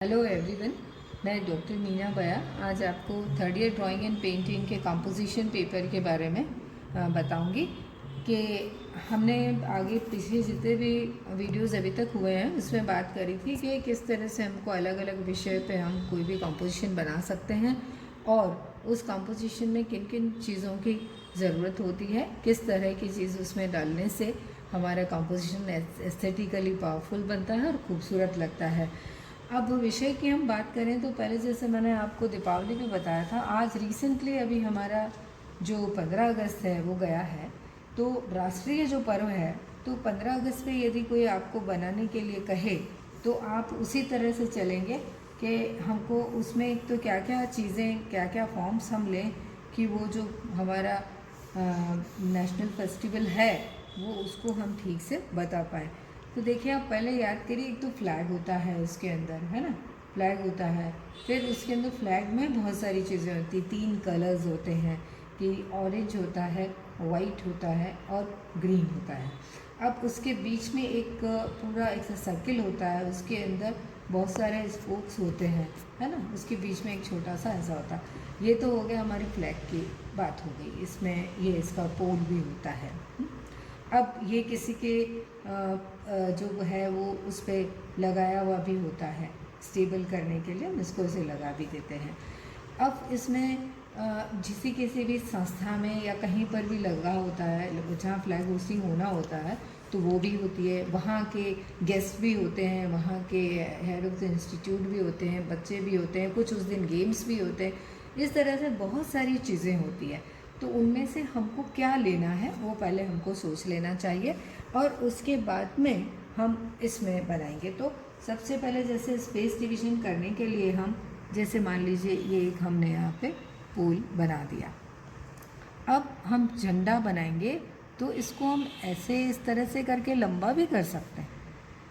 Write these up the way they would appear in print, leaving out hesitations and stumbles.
Hello everyone, मैं doctor Meena बया आज आपको third year drawing and painting के कंपोजिशन पेपर के बारे में बताऊंगी कि हमने आगे पिछले जितने भी वीडियोस अभी तक हुए हैं उसमें बात करी थी कि किस तरह से हमको अलग अलग विषय पे हम कोई भी कंपोजिशन बना सकते हैं और उस कंपोजिशन में किन किन चीज़ों की ज़रूरत होती है, किस तरह की चीज़ उसमें डालने से हमारा कंपोजिशन एस्थेटिकली पावरफुल बनता है और खूबसूरत लगता है। अब विषय की हम बात करें तो पहले जैसे मैंने आपको दीपावली पे बताया था, आज रिसेंटली अभी हमारा जो 15 अगस्त है वो गया है। तो राष्ट्रीय जो पर्व है, तो 15 अगस्त पे यदि कोई आपको बनाने के लिए कहे तो आप उसी तरह से चलेंगे कि हमको उसमें एक तो क्या क्या चीज़ें, क्या क्या फॉर्म्स हम लें कि वो जो हमारा नेशनल फेस्टिवल है वो उसको हम ठीक से बता पाए। तो देखिए, आप पहले याद करिए, एक तो फ्लैग होता है उसके अंदर, है ना, फ्लैग होता है। फिर उसके अंदर फ्लैग में बहुत सारी चीज़ें होती, 3 कलर्स होते हैं कि ऑरेंज होता है, वाइट होता है और ग्रीन होता है। अब उसके बीच में एक पूरा एक सर्किल होता है, उसके अंदर बहुत सारे स्पोक्स होते हैं, है ना, उसके बीच में एक छोटा सा ऐसा होता है। ये तो हो गया हमारे फ्लैग की बात हो गई। इसमें ये इसका पोल भी होता है। अब ये किसी के जो है वो उस पर लगाया हुआ भी होता है, स्टेबल करने के लिए हम इसको इसे लगा भी देते हैं। अब इसमें किसी भी संस्था में या कहीं पर भी लगा होता है जहाँ फ्लैग होस्टिंग होना होता है तो वो भी होती है, वहाँ के गेस्ट भी होते हैं, वहाँ के हेड ऑफ द इंस्टीट्यूट भी होते हैं, बच्चे भी होते हैं, कुछ उस दिन गेम्स भी होते हैं। इस तरह से बहुत सारी चीज़ें होती हैं। तो उनमें से हमको क्या लेना है वो पहले हमको सोच लेना चाहिए और उसके बाद में हम इसमें बनाएंगे। तो सबसे पहले जैसे स्पेस डिवीज़न करने के लिए हम जैसे मान लीजिए ये एक हमने यहाँ पे पोल बना दिया। अब हम झंडा बनाएंगे तो इसको हम ऐसे इस तरह से करके लंबा भी कर सकते हैं,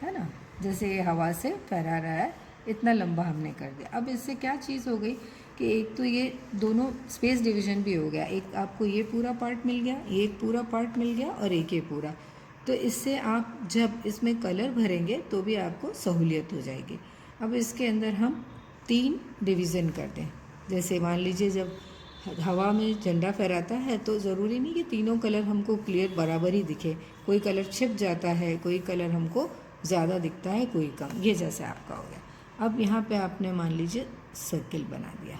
है ना, जैसे ये हवा से फहरा रहा है, इतना लंबा हमने कर दिया। अब इससे क्या चीज़ हो गई कि एक तो ये दोनों स्पेस डिवीज़न भी हो गया, एक आपको ये पूरा पार्ट मिल गया, एक पूरा पार्ट मिल गया और एक ये पूरा। तो इससे आप जब इसमें कलर भरेंगे तो भी आपको सहूलियत हो जाएगी। अब इसके अंदर हम 3 डिवीज़न कर दें। जैसे मान लीजिए जब हवा में झंडा फहराता है तो ज़रूरी नहीं कि तीनों कलर हमको क्लियर बराबर ही दिखे, कोई कलर छिप जाता है, कोई कलर हमको ज़्यादा दिखता है, कोई कम। ये जैसे आपका हो गया। अब यहाँ पे आपने मान लीजिए सर्किल बना दिया।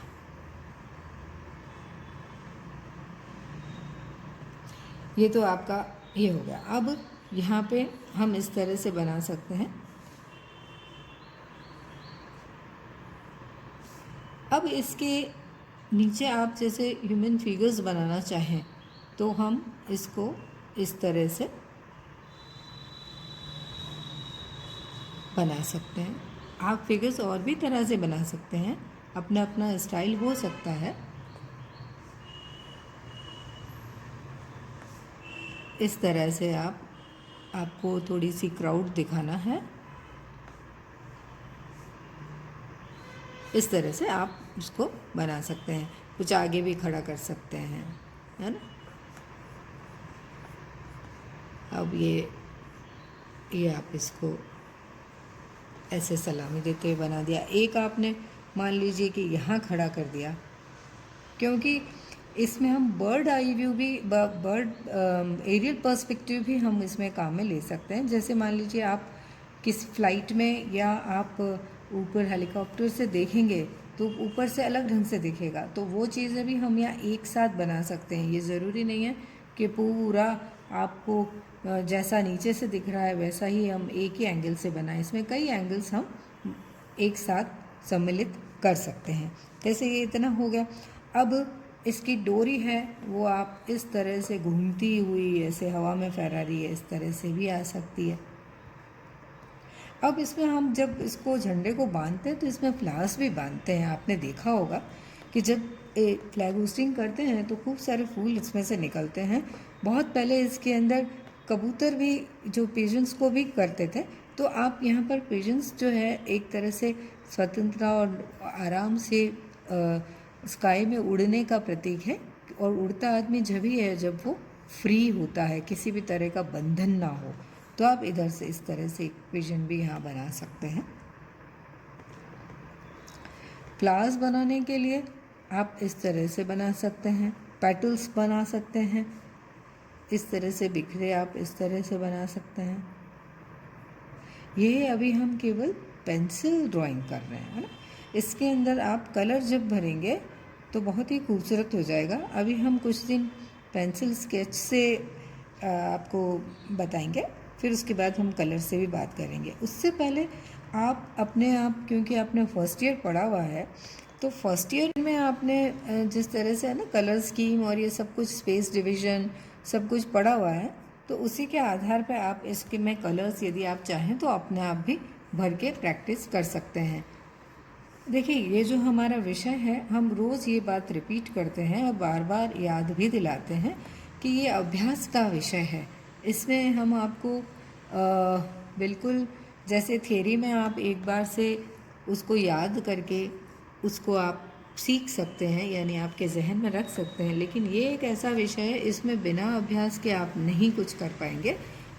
ये तो आपका ये हो गया। अब यहाँ पे हम इस तरह से बना सकते हैं। अब इसके नीचे आप जैसे ह्यूमन फिगर्स बनाना चाहें तो हम इसको इस तरह से बना सकते हैं। आप फिगर्स और भी तरह से बना सकते हैं, अपना अपना स्टाइल हो सकता है। इस तरह से आपको थोड़ी सी क्राउड दिखाना है, इस तरह से आप उसको बना सकते हैं। कुछ आगे भी खड़ा कर सकते हैं, है ना। अब ये आप इसको ऐसे सलामी देते हुए बना दिया। एक आपने मान लीजिए कि यहाँ खड़ा कर दिया, क्योंकि इसमें हम बर्ड आई व्यू भी, बर्ड एरियल पर्सपेक्टिव भी हम इसमें काम में ले सकते हैं। जैसे मान लीजिए आप किस फ्लाइट में या आप ऊपर हेलीकॉप्टर से देखेंगे तो ऊपर से अलग ढंग से दिखेगा, तो वो चीज़ें भी हम यहाँ एक साथ बना सकते हैं। ये ज़रूरी नहीं है कि पूरा आपको जैसा नीचे से दिख रहा है वैसा ही हम एक ही एंगल से बनाएं। इसमें कई एंगल्स हम एक साथ सम्मिलित कर सकते हैं। जैसे ये इतना हो गया। अब इसकी डोरी है वो आप इस तरह से घूमती हुई ऐसे हवा में फहरा रही है, इस तरह से भी आ सकती है। अब इसमें हम जब इसको झंडे को बांधते हैं तो इसमें फ्लावर्स भी बांधते हैं। आपने देखा होगा कि जब फ्लैग होस्टिंग करते हैं तो खूब सारे फूल इसमें से निकलते हैं। बहुत पहले इसके अंदर कबूतर भी, जो पिजन्स को भी करते थे। तो आप यहाँ पर पिजन्स जो है एक तरह से स्वतंत्रता और आराम से स्काई में उड़ने का प्रतीक है। और उड़ता आदमी जब ही है जब वो फ्री होता है, किसी भी तरह का बंधन ना हो। तो आप इधर से इस तरह से एक पिजन भी यहाँ बना सकते हैं। फ्लावर्स बनाने के लिए आप इस तरह से बना सकते हैं, पेटल्स बना सकते हैं, इस तरह से बिखरे आप इस तरह से बना सकते हैं। ये अभी हम केवल पेंसिल ड्राइंग कर रहे हैं, है ना। इसके अंदर आप कलर जब भरेंगे तो बहुत ही खूबसूरत हो जाएगा। अभी हम कुछ दिन पेंसिल स्केच से आपको बताएंगे, फिर उसके बाद हम कलर से भी बात करेंगे। उससे पहले आप अपने आप, क्योंकि आपने फर्स्ट ईयर पढ़ा हुआ है, तो फर्स्ट ईयर में आपने जिस तरह से है ना कलर स्कीम और ये सब कुछ स्पेस डिवीज़न सब कुछ पढ़ा हुआ है, तो उसी के आधार पर आप इसके में कलर्स यदि आप चाहें तो अपने आप भी भर के प्रैक्टिस कर सकते हैं। देखिए, ये जो हमारा विषय है, हम रोज़ ये बात रिपीट करते हैं और बार बार याद भी दिलाते हैं कि ये अभ्यास का विषय है। इसमें हम आपको बिल्कुल जैसे थ्योरी में आप एक बार से उसको याद करके उसको आप सीख सकते हैं, यानी आपके जहन में रख सकते हैं, लेकिन ये एक ऐसा विषय है इसमें बिना अभ्यास के आप नहीं कुछ कर पाएंगे।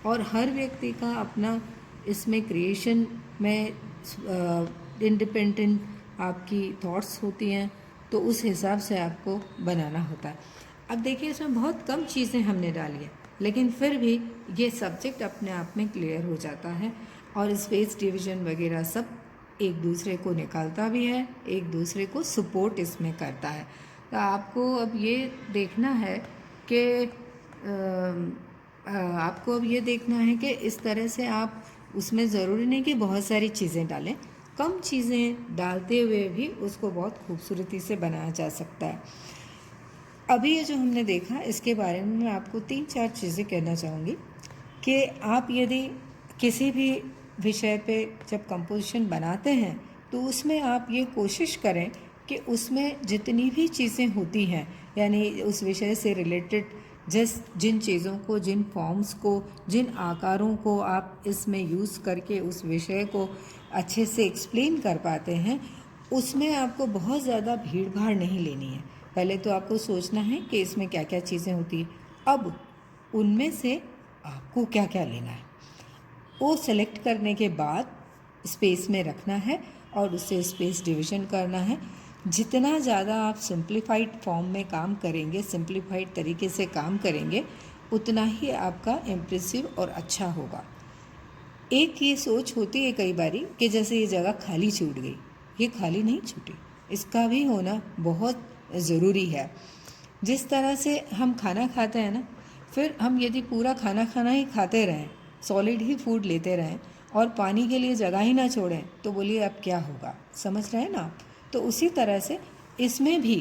और हर व्यक्ति का अपना इसमें क्रिएशन में इंडिपेंडेंट आपकी थॉट्स होती हैं, तो उस हिसाब से आपको बनाना होता है। अब देखिए, इसमें बहुत कम चीज़ें हमने डाली हैं, लेकिन फिर भी ये सब्जेक्ट अपने आप में क्लियर हो जाता है और स्पेस डिवीज़न वगैरह सब एक दूसरे को निकालता भी है, एक दूसरे को सपोर्ट इसमें करता है। तो आपको अब ये देखना है कि आपको अब ये देखना है कि इस तरह से आप उसमें ज़रूरी नहीं कि बहुत सारी चीज़ें डालें, कम चीज़ें डालते हुए भी उसको बहुत खूबसूरती से बनाया जा सकता है। अभी ये जो हमने देखा, इसके बारे में मैं आपको 3-4 चीज़ें कहना चाहूँगी कि आप यदि किसी भी विषय पे जब कंपोजिशन बनाते हैं तो उसमें आप ये कोशिश करें कि उसमें जितनी भी चीज़ें होती हैं, यानी उस विषय से रिलेटेड जिन चीज़ों को, जिन फॉर्म्स को, जिन आकारों को आप इसमें यूज़ करके उस विषय को अच्छे से एक्सप्लेन कर पाते हैं, उसमें आपको बहुत ज़्यादा भीड़ भाड़ नहीं लेनी है। पहले तो आपको सोचना है कि इसमें क्या क्या चीज़ें होती हैं, अब उनमें से आपको क्या क्या लेना है वो सेलेक्ट करने के बाद स्पेस में रखना है और उससे स्पेस डिवीज़न करना है। जितना ज़्यादा आप सिंप्लीफाइड फॉर्म में काम करेंगे, सिंप्लीफाइड तरीके से काम करेंगे, उतना ही आपका इम्प्रेसिव और अच्छा होगा। एक ये सोच होती है कई बारी कि जैसे ये जगह खाली छूट गई, ये खाली नहीं छूटी, इसका भी होना बहुत ज़रूरी है। जिस तरह से हम खाना खाते हैं ना, फिर हम यदि पूरा खाना ही खाते रहें, सॉलिड ही फूड लेते रहें और पानी के लिए जगह ही ना छोड़ें, तो बोलिए अब क्या होगा, समझ रहे हैं ना आप। तो उसी तरह से इसमें भी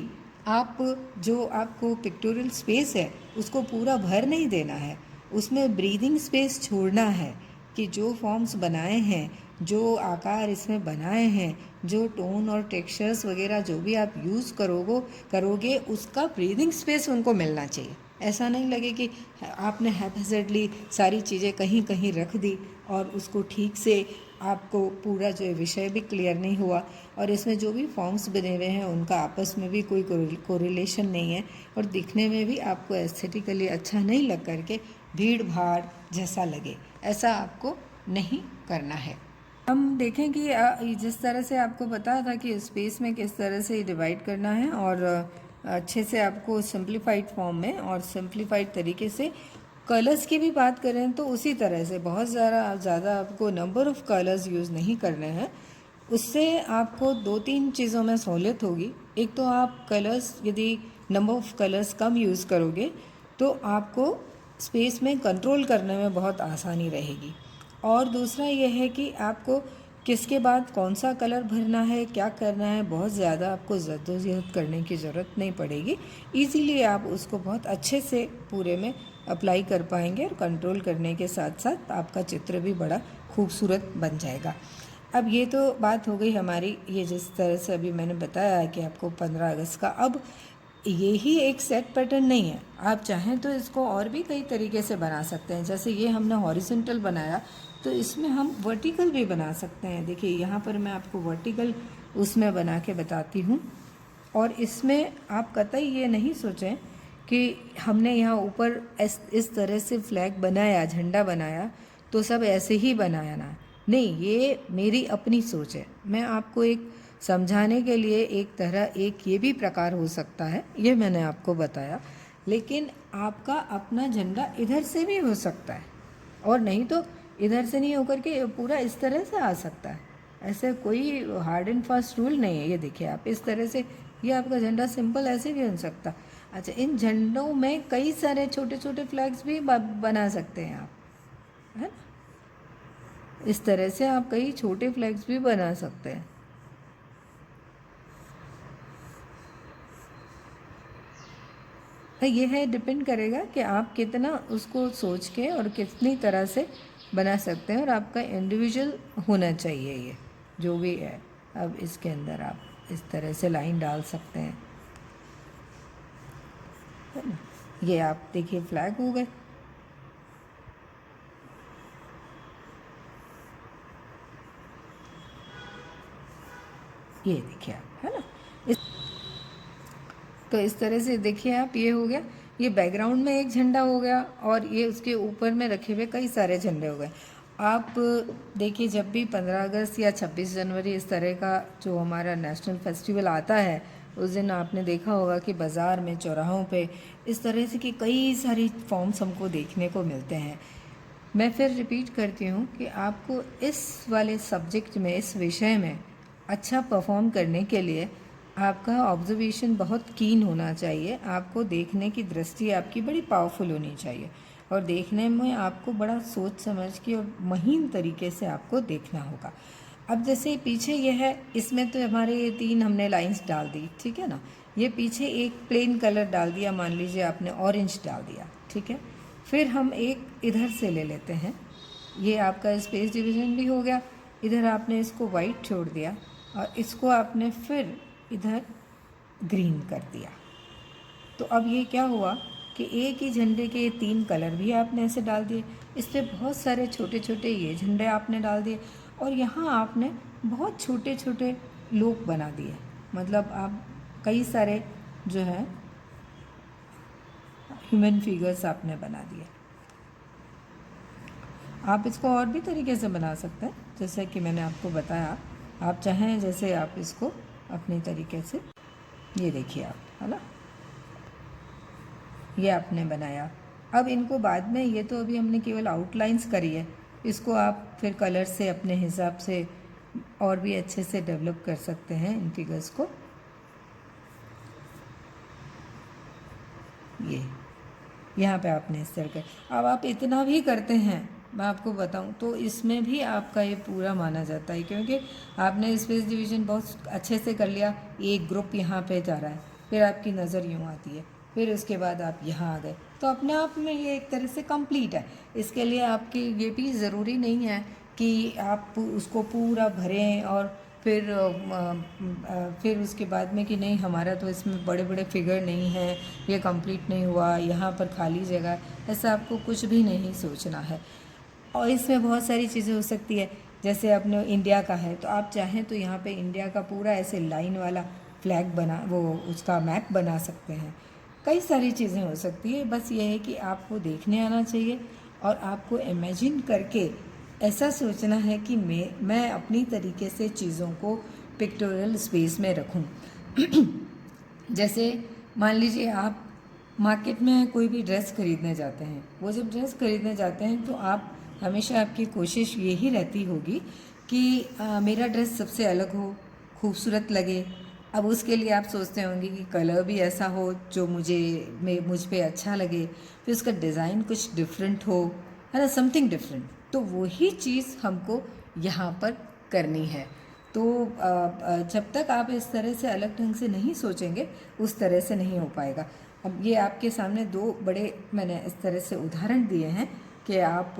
आप जो आपको पिक्टोरियल स्पेस है उसको पूरा भर नहीं देना है, उसमें ब्रीदिंग स्पेस छोड़ना है कि जो फॉर्म्स बनाए हैं, जो आकार इसमें बनाए हैं, जो टोन और टेक्सचर्स वगैरह जो भी आप यूज़ करोगे उसका ब्रीदिंग स्पेस उनको मिलना चाहिए। ऐसा नहीं लगे कि आपने हैप्पीजेडली सारी चीज़ें कहीं कहीं रख दी और उसको ठीक से आपको पूरा जो विषय भी क्लियर नहीं हुआ और इसमें जो भी फॉर्म्स बने हुए हैं उनका आपस में भी कोई कोरिलेशन नहीं है और दिखने में भी आपको एस्थेटिकली अच्छा नहीं लग करके भीड़ भाड़ जैसा लगे, ऐसा आपको नहीं करना है। हम देखें कि जिस तरह से आपको बताया था कि स्पेस में किस तरह से डिवाइड करना है और अच्छे से आपको सिंप्लीफाइड फॉर्म में और सिंप्लीफाइड तरीके से कलर्स की भी बात करें तो उसी तरह से बहुत ज़्यादा आपको नंबर ऑफ़ कलर्स यूज़ नहीं करने हैं। उससे आपको 2-3 चीज़ों में सहूलियत होगी। एक तो आप कलर्स यदि number of colours come use करोगे तो आपको स्पेस में कंट्रोल करने में बहुत आसानी रहेगी। और दूसरा यह है कि आपको किसके बाद कौन सा कलर भरना है, क्या करना है, बहुत ज़्यादा आपको जद्दोजहद करने की ज़रूरत नहीं पड़ेगी। इजीली आप उसको बहुत अच्छे से पूरे में अप्लाई कर पाएंगे और कंट्रोल करने के साथ साथ आपका चित्र भी बड़ा खूबसूरत बन जाएगा। अब ये तो बात हो गई हमारी, ये जिस तरह से अभी मैंने बताया है कि आपको 15 अगस्त का, अब ये ही एक सेट पैटर्न नहीं है, आप चाहें तो इसको और भी कई तरीके से बना सकते हैं। जैसे ये हमने हॉरिजॉन्टल बनाया तो इसमें हम वर्टिकल भी बना सकते हैं। देखिए यहाँ पर मैं आपको वर्टिकल उसमें बना के बताती हूँ और इसमें आप कतई ये नहीं सोचें कि हमने यहाँ ऊपर इस तरह से फ्लैग बनाया, झंडा बनाया तो सब ऐसे ही बनाया ना, नहीं, ये मेरी अपनी सोच है। मैं आपको एक समझाने के लिए एक ये भी प्रकार हो सकता है, ये मैंने आपको बताया। लेकिन आपका अपना झंडा इधर से भी हो सकता है, और नहीं तो इधर से नहीं होकर के पूरा इस तरह से आ सकता है। ऐसे कोई हार्ड एंड फास्ट रूल नहीं है। ये देखिए आप इस तरह से, ये आपका झंडा सिंपल ऐसे भी बन सकता। अच्छा, इन झंडों में कई सारे छोटे छोटे फ्लैग्स भी बना सकते हैं आप, है ना। इस तरह से आप कई छोटे फ्लैग्स भी बना सकते हैं। ये है, डिपेंड करेगा कि आप कितना उसको सोच के और कितनी तरह से बना सकते हैं, और आपका इंडिविजुअल होना चाहिए ये जो भी है। अब इसके अंदर आप इस तरह से लाइन डाल सकते हैं, है ना। ये आप देखिए फ्लैग हो गए। ये देखिए आप, है ना। तो इस तरह से देखिए आप, ये हो गया, ये बैकग्राउंड में एक झंडा हो गया, और ये उसके ऊपर में रखे हुए कई सारे झंडे हो गए। आप देखिए, जब भी 15 अगस्त या 26 जनवरी इस तरह का जो हमारा नेशनल फेस्टिवल आता है, उस दिन आपने देखा होगा कि बाज़ार में, चौराहों पे इस तरह से कि कई सारी फॉर्म्स हमको देखने को मिलते हैं। मैं फिर रिपीट करती हूँ कि आपको इस वाले सब्जेक्ट में, इस विषय में अच्छा परफॉर्म करने के लिए आपका ऑब्जर्वेशन बहुत कीन होना चाहिए। आपको देखने की दृष्टि आपकी बड़ी पावरफुल होनी चाहिए, और देखने में आपको बड़ा सोच समझ के और महीन तरीके से आपको देखना होगा। अब जैसे पीछे ये है, इसमें तो हमारे ये 3 हमने लाइंस डाल दी, ठीक है ना। ये पीछे एक प्लेन कलर डाल दिया, मान लीजिए आपने ऑरेंज डाल दिया, ठीक है। फिर हम एक इधर से ले लेते हैं, ये आपका स्पेस डिवीज़न भी हो गया। इधर आपने इसको वाइट छोड़ दिया, और इसको आपने फिर इधर ग्रीन कर दिया। तो अब ये क्या हुआ कि एक ही झंडे के 3 कलर भी आपने ऐसे डाल दिए, इस पर बहुत सारे छोटे छोटे ये झंडे आपने डाल दिए, और यहाँ आपने बहुत छोटे छोटे लोग बना दिए। मतलब आप कई सारे जो है ह्यूमन फिगर्स आपने बना दिए। आप इसको और भी तरीके से बना सकते हैं, जैसे कि मैंने आपको बताया। आप चाहें जैसे आप इसको अपने तरीके से, ये देखिए आप, है ना, ये आपने बनाया। अब इनको बाद में, ये तो अभी हमने केवल आउटलाइंस करी है, इसको आप फिर कलर से अपने हिसाब से और भी अच्छे से डेवलप कर सकते हैं इन फिगर्स को। ये यहाँ पे आपने इस तरह का, अब आप इतना भी करते हैं, मैं आपको बताऊं तो इसमें भी आपका ये पूरा माना जाता है, क्योंकि आपने स्पेस डिवीज़न बहुत अच्छे से कर लिया। एक ग्रुप यहाँ पे जा रहा है, फिर आपकी नज़र यूँ आती है, फिर उसके बाद आप यहाँ आ गए, तो अपने आप में ये एक तरह से कंप्लीट है। इसके लिए आपकी ये भी ज़रूरी नहीं है कि आप उसको पूरा भरें, और फिर उसके बाद में कि नहीं, हमारा तो इसमें बड़े बड़े फिगर नहीं हैं, ये कंप्लीट नहीं हुआ, यहाँ पर खाली जगह, ऐसा आपको कुछ भी नहीं सोचना है। और इसमें बहुत सारी चीज़ें हो सकती है, जैसे अपने इंडिया का है, तो आप चाहें तो यहाँ पे इंडिया का पूरा ऐसे लाइन वाला फ्लैग बना, वो उसका मैप बना सकते हैं। कई सारी चीज़ें हो सकती है, बस ये है कि आपको देखने आना चाहिए, और आपको इमेजिन करके ऐसा सोचना है कि मैं अपनी तरीके से चीज़ों को पिक्टोरियल स्पेस में रखूं। जैसे मान लीजिए आप मार्केट में कोई भी ड्रेस खरीदने जाते हैं, वो जब ड्रेस खरीदने जाते हैं तो आप हमेशा, आपकी कोशिश यही रहती होगी कि मेरा ड्रेस सबसे अलग हो, खूबसूरत लगे। अब उसके लिए आप सोचते होंगे कि कलर भी ऐसा हो जो मुझ पे अच्छा लगे, फिर उसका डिज़ाइन कुछ डिफरेंट हो, है ना, समथिंग डिफरेंट। तो वही चीज़ हमको यहाँ पर करनी है। तो जब तक आप इस तरह से अलग ढंग से नहीं सोचेंगे, उस तरह से नहीं हो पाएगा। अब ये आपके सामने 2 बड़े मैंने इस तरह से उदाहरण दिए हैं कि आप,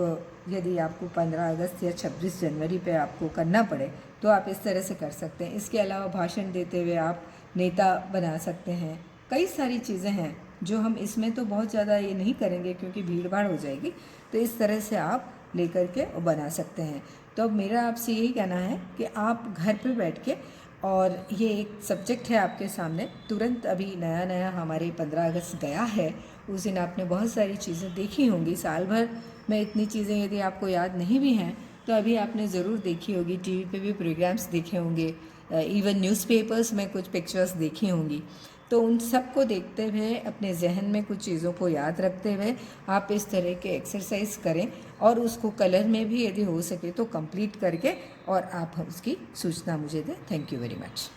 यदि आपको 15 अगस्त या 26 जनवरी पे आपको करना पड़े तो आप इस तरह से कर सकते हैं। इसके अलावा भाषण देते हुए आप नेता बना सकते हैं। कई सारी चीज़ें हैं जो हम इसमें तो बहुत ज़्यादा ये नहीं करेंगे क्योंकि भीड़ भाड़ हो जाएगी, तो इस तरह से आप लेकर के बना सकते हैं। तो अब मेरा आपसे यही कहना है कि आप घर पे बैठ के, और ये एक सब्जेक्ट है आपके सामने, तुरंत अभी नया नया हमारे 15 अगस्त गया है, उस दिन आपने बहुत सारी चीज़ें देखी होंगी। साल भर में इतनी चीज़ें यदि आपको याद नहीं भी हैं तो अभी आपने ज़रूर देखी होगी, टीवी पे भी प्रोग्राम्स देखे होंगे, इवन न्यूज़पेपर्स में कुछ पिक्चर्स देखी होंगी। तो उन सब को देखते हुए अपने जहन में कुछ चीज़ों को याद रखते हुए आप इस तरह के एक्सरसाइज करें और उसको कलर में भी यदि हो सके तो कंप्लीट करके और आप उसकी सूचना मुझे दें। Thank you very much.